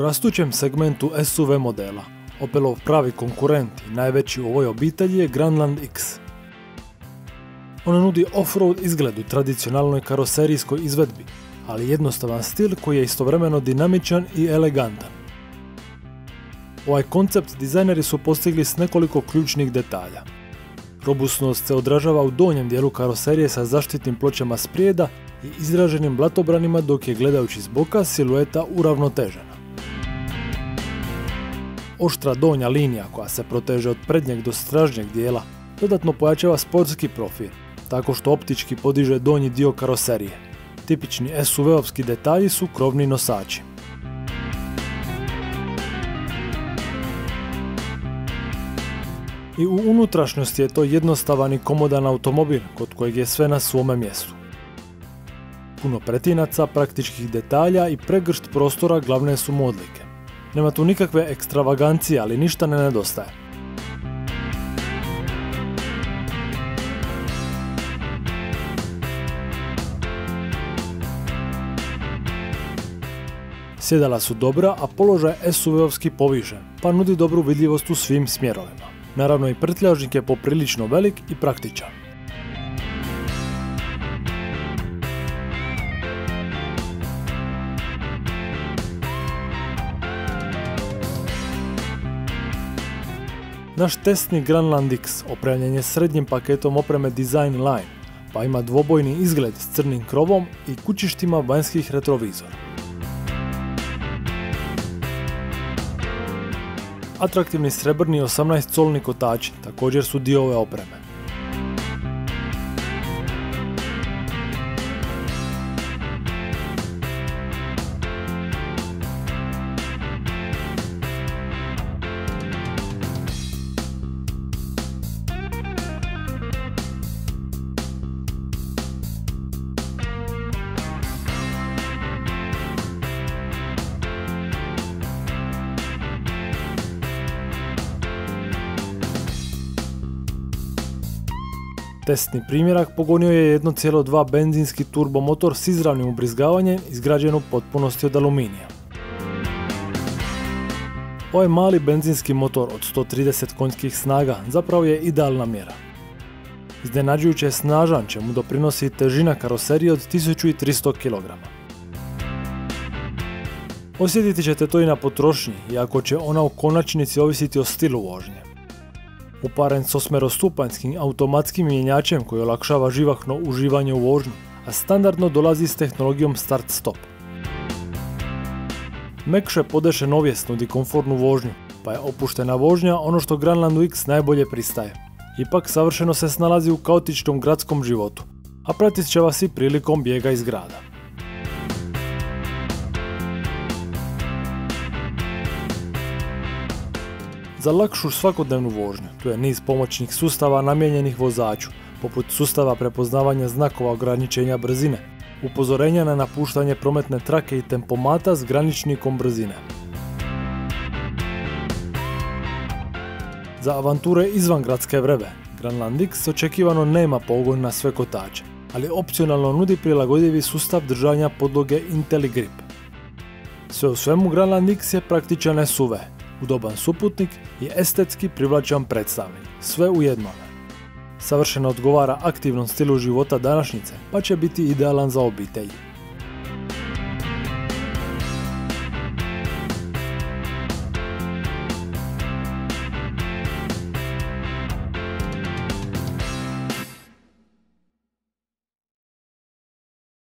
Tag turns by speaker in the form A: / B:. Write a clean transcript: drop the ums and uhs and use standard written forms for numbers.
A: rastućem segmentu SUV modela, Opelov pravi konkurent i najveći u ovoj obitelji je Grandland X. On nudi off-road izgled u tradicionalnoj karoserijskoj izvedbi, ali jednostavan stil koji je istovremeno dinamičan i elegantan. Ovaj koncept dizajneri su postigli s nekoliko ključnih detalja. Robusnost se odražava u donjem dijelu karoserije sa zaštitnim pločama sprijeda i izraženim blatobranima, dok je gledajući s boka silueta uravnotežena. Oštra donja linija koja se proteže od prednjeg do stražnjeg dijela dodatno pojačava sportski profil, tako što optički podiže donji dio karoserije. Tipični SUV-ovski detalji su krovni nosači. I u unutrašnjosti je to jednostavan i komodan automobil kod kojeg je sve na svome mjestu. Puno pretinaca, praktičkih detalja i pregršt prostora glavne su mu odlike. Nema tu nikakve ekstravagancije, ali ništa ne nedostaje. Sjedala su dobra, a položaj SUV-ovski povišen, pa nudi dobru vidljivost u svim smjerovima. Naravno i prtljažnik je poprilično velik i praktičan. Naš testni Grandland X opremljen je srednjim paketom opreme Design Line, pa ima dvobojni izgled s crnim krovom i kućištima vanjskih retrovizora. Atraktivni srebrni 18-colni kotači također su dio ove opreme. Testni primjerak pogonio je 1.2 benzinski turbomotor s izravnim ubrizgavanjem izgrađen u potpunosti od aluminija. Ovaj mali benzinski motor od 130 konjskih snaga zapravo je idealna mjera. Iznenađujuće je snažan, čemu doprinosi težina karoserije od 1300 kg. Osjetiti ćete to i na potrošnji, iako će ona u konačnici ovisiti o stilu vožnje. Uparen s 8-stupanjskim automatskim mjenjačem koji olakšava živahno uživanje u vožnji, a standardno dolazi s tehnologijom start-stop. Mekše podešen ovjes nudi komfortnu vožnju, pa je opuštena vožnja ono što Grandlandu X najbolje pristaje. Ipak savršeno se snalazi u kaotičnom gradskom životu, a pratit će vas i prilikom bijega iz grada. Za lakšu svakodnevnu vožnju tu je niz pomoćnih sustava namijenjenih vozaču, poput sustava prepoznavanja znakova ograničenja brzine, upozorenja na napuštanje prometne trake i tempomata s graničnikom brzine. Za avanture izvan gradske vrebe, Grandland X očekivano nema pogon na sve kotače, ali opcionalno nudi prilagodivi sustav držanja podloge IntelliGrip. Sve u svemu Grandland X je praktičan SUV, udoban suputnik i estetski privlačan predstavnik, sve u jednome. Savršeno odgovara aktivnom stilu života današnjice, pa će biti idealan za obitelj.